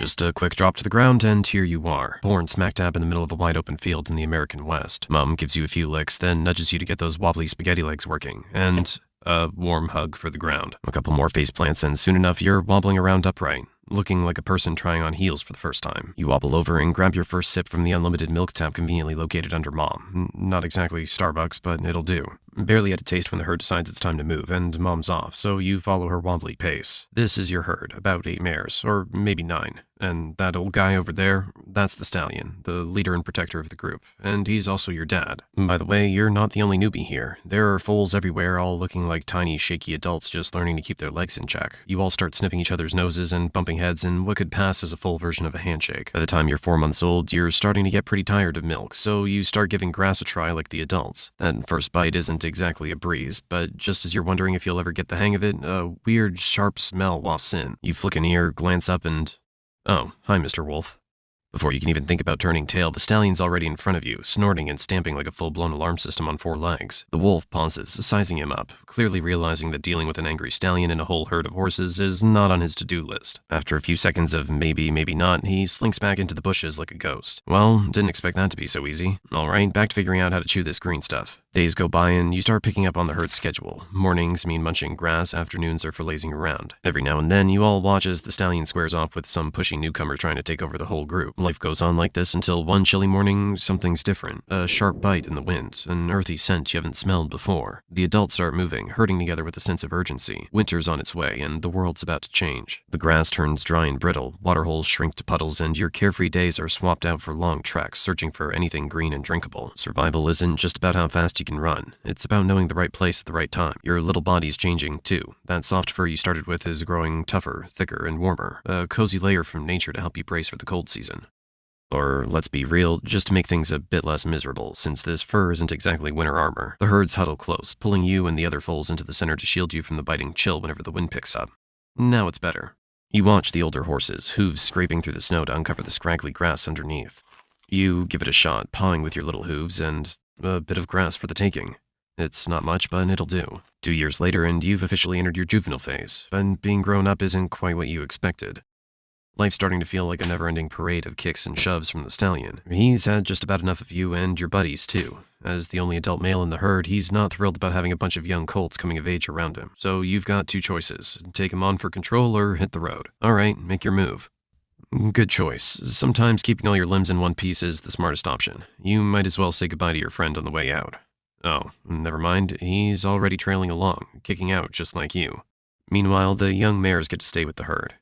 Just a quick drop to the ground, and here you are, born smack dab in the middle of a wide open field in the American West. Mom gives you a few licks, then nudges you to get those wobbly spaghetti legs working, and a warm hug for the ground. A couple more face plants, and soon enough you're wobbling around upright, looking like a person trying on heels for the first time. You wobble over and grab your first sip from the unlimited milk tap conveniently located under Mom. Not exactly Starbucks, but it'll do. Barely had a taste when the herd decides it's time to move, and Mom's off, so you follow her wobbly pace. This is your herd, about 8 mares, or maybe 9. And that old guy over there, that's the stallion, the leader and protector of the group, and he's also your dad. By the way, you're not the only newbie here. There are foals everywhere, all looking like tiny, shaky adults just learning to keep their legs in check. You all start sniffing each other's noses and bumping heads in what could pass as a full version of a handshake. By the time you're 4 months old, you're starting to get pretty tired of milk, so you start giving grass a try like the adults. That first bite isn't exactly a breeze, but just as you're wondering if you'll ever get the hang of it, a weird, sharp smell wafts in. You flick an ear, glance up, and oh, hi, Mr. Wolf. Before you can even think about turning tail, the stallion's already in front of you, snorting and stamping like a full-blown alarm system on 4 legs. The wolf pauses, sizing him up, clearly realizing that dealing with an angry stallion and a whole herd of horses is not on his to-do list. After a few seconds of maybe, maybe not, he slinks back into the bushes like a ghost. Well, didn't expect that to be so easy. Alright, back to figuring out how to chew this green stuff. Days go by and you start picking up on the herd's schedule. Mornings mean munching grass, afternoons are for lazing around. Every now and then, you all watch as the stallion squares off with some pushy newcomer trying to take over the whole group. Life goes on like this until one chilly morning, something's different. A sharp bite in the wind, an earthy scent you haven't smelled before. The adults start moving, herding together with a sense of urgency. Winter's on its way, and the world's about to change. The grass turns dry and brittle, waterholes shrink to puddles, and your carefree days are swapped out for long treks, searching for anything green and drinkable. Survival isn't just about how fast you can run. It's about knowing the right place at the right time. Your little body's changing, too. That soft fur you started with is growing tougher, thicker, and warmer. A cozy layer from nature to help you brace for the cold season. Or, let's be real, just to make things a bit less miserable, since this fur isn't exactly winter armor. The herds huddle close, pulling you and the other foals into the center to shield you from the biting chill whenever the wind picks up. Now it's better. You watch the older horses, hooves scraping through the snow to uncover the scraggly grass underneath. You give it a shot, pawing with your little hooves, and a bit of grass for the taking. It's not much, but it'll do. 2 years later, and you've officially entered your juvenile phase, but being grown up isn't quite what you expected. Life's starting to feel like a never-ending parade of kicks and shoves from the stallion. He's had just about enough of you and your buddies, too. As the only adult male in the herd, he's not thrilled about having a bunch of young colts coming of age around him. So you've got 2 choices. Take him on for control or hit the road. Alright, make your move. Good choice. Sometimes keeping all your limbs in one piece is the smartest option. You might as well say goodbye to your friend on the way out. Oh, never mind. He's already trailing along, kicking out just like you. Meanwhile, the young mares get to stay with the herd.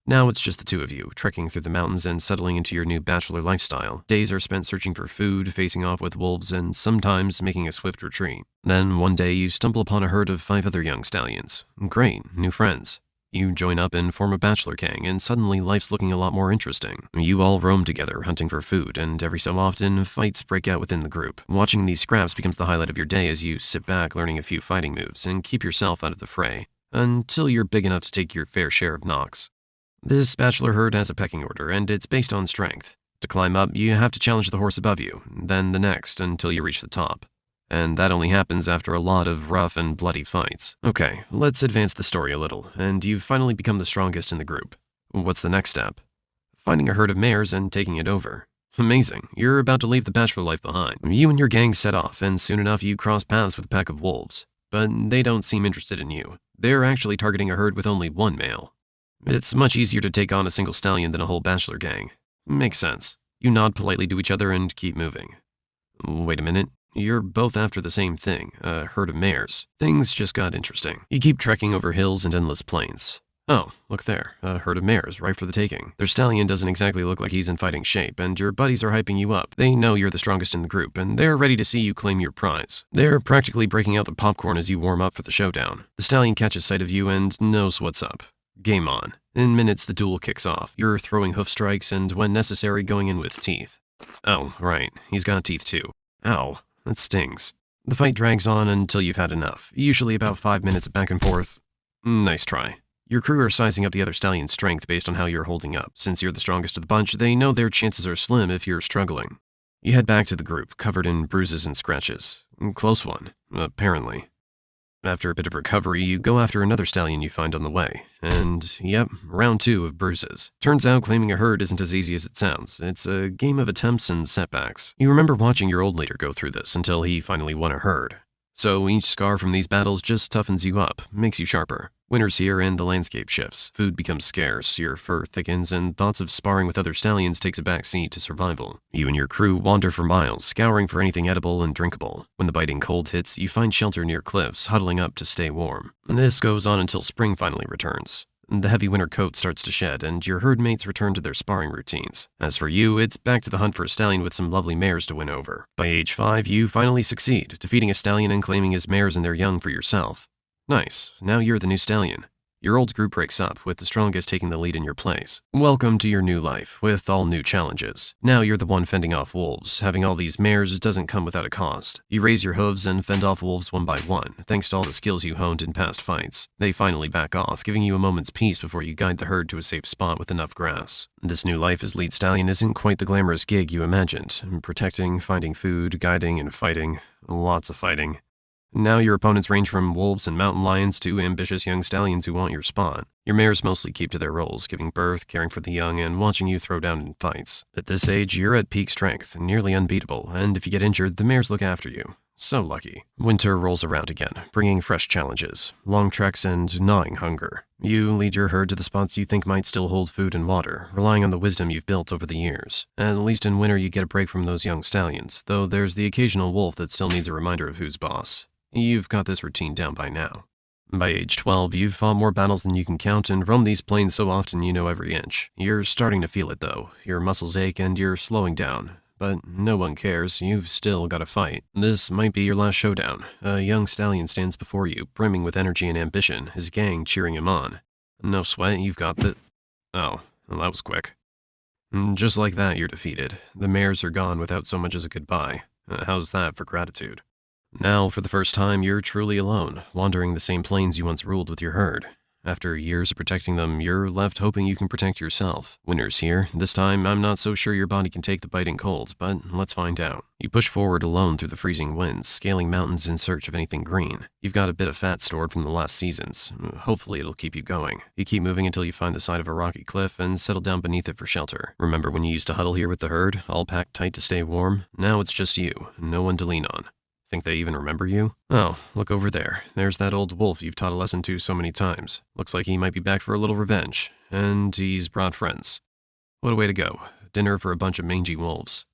Now it's just the 2 of you, trekking through the mountains and settling into your new bachelor lifestyle. Days are spent searching for food, facing off with wolves, and sometimes making a swift retreat. Then, one day, you stumble upon a herd of 5 other young stallions. Great, new friends. You join up and form a bachelor gang, and suddenly life's looking a lot more interesting. You all roam together, hunting for food, and every so often, fights break out within the group. Watching these scraps becomes the highlight of your day as you sit back learning a few fighting moves and keep yourself out of the fray, until you're big enough to take your fair share of knocks. This bachelor herd has a pecking order, and it's based on strength. To climb up, you have to challenge the horse above you, then the next until you reach the top. And that only happens after a lot of rough and bloody fights. Okay, let's advance the story a little, and you've finally become the strongest in the group. What's the next step? Finding a herd of mares and taking it over. Amazing, you're about to leave the bachelor life behind. You and your gang set off, and soon enough you cross paths with a pack of wolves. But they don't seem interested in you. They're actually targeting a herd with only 1 male. It's much easier to take on a single stallion than a whole bachelor gang. Makes sense. You nod politely to each other and keep moving. Wait a minute. You're both after the same thing, a herd of mares. Things just got interesting. You keep trekking over hills and endless plains. Oh, look there, a herd of mares, ripe for the taking. Their stallion doesn't exactly look like he's in fighting shape, and your buddies are hyping you up. They know you're the strongest in the group, and they're ready to see you claim your prize. They're practically breaking out the popcorn as you warm up for the showdown. The stallion catches sight of you and knows what's up. Game on. In minutes, the duel kicks off. You're throwing hoof strikes and, when necessary, going in with teeth. Oh, right, he's got teeth too. Ow, that stings. The fight drags on until you've had enough, usually about 5 minutes of back and forth. Nice try. Your crew are sizing up the other stallion's strength based on how you're holding up. Since you're the strongest of the bunch, they know their chances are slim if you're struggling. You head back to the group, covered in bruises and scratches. Close one, apparently. After a bit of recovery, you go after another stallion you find on the way. And, yep, round 2 of bruises. Turns out claiming a herd isn't as easy as it sounds. It's a game of attempts and setbacks. You remember watching your old leader go through this until he finally won a herd. So each scar from these battles just toughens you up, makes you sharper. Winter's here and the landscape shifts. Food becomes scarce, your fur thickens, and thoughts of sparring with other stallions takes a back seat to survival. You and your crew wander for miles, scouring for anything edible and drinkable. When the biting cold hits, you find shelter near cliffs, huddling up to stay warm. This goes on until spring finally returns. The heavy winter coat starts to shed, and your herd mates return to their sparring routines. As for you, it's back to the hunt for a stallion with some lovely mares to win over. By age 5, you finally succeed, defeating a stallion and claiming his mares and their young for yourself. Nice, now you're the new stallion. Your old group breaks up, with the strongest taking the lead in your place. Welcome to your new life, with all new challenges. Now you're the one fending off wolves. Having all these mares doesn't come without a cost. You raise your hooves and fend off wolves one by one, thanks to all the skills you honed in past fights. They finally back off, giving you a moment's peace before you guide the herd to a safe spot with enough grass. This new life as lead stallion isn't quite the glamorous gig you imagined. Protecting, finding food, guiding, and fighting. Lots of fighting. Now your opponents range from wolves and mountain lions to ambitious young stallions who want your spot. Your mares mostly keep to their roles, giving birth, caring for the young, and watching you throw down in fights. At this age, you're at peak strength, nearly unbeatable, and if you get injured, the mares look after you. So lucky. Winter rolls around again, bringing fresh challenges, long treks, and gnawing hunger. You lead your herd to the spots you think might still hold food and water, relying on the wisdom you've built over the years. At least in winter, you get a break from those young stallions, though there's the occasional wolf that still needs a reminder of who's boss. You've got this routine down by now. By age 12, you've fought more battles than you can count and roamed these plains so often you know every inch. You're starting to feel it though. Your muscles ache and you're slowing down. But no one cares, you've still got to fight. This might be your last showdown. A young stallion stands before you, brimming with energy and ambition, his gang cheering him on. No sweat, you've got the... Oh, well, that was quick. Just like that, you're defeated. The mares are gone without so much as a goodbye. How's that for gratitude? Now, for the first time, you're truly alone, wandering the same plains you once ruled with your herd. After years of protecting them, you're left hoping you can protect yourself. Winter's here. This time, I'm not so sure your body can take the biting cold, but let's find out. You push forward alone through the freezing winds, scaling mountains in search of anything green. You've got a bit of fat stored from the last seasons. Hopefully it'll keep you going. You keep moving until you find the side of a rocky cliff and settle down beneath it for shelter. Remember when you used to huddle here with the herd, all packed tight to stay warm? Now it's just you, no one to lean on. Think they even remember you? Oh, look over there. There's that old wolf you've taught a lesson to so many times. Looks like he might be back for a little revenge. And he's brought friends. What a way to go. Dinner for a bunch of mangy wolves.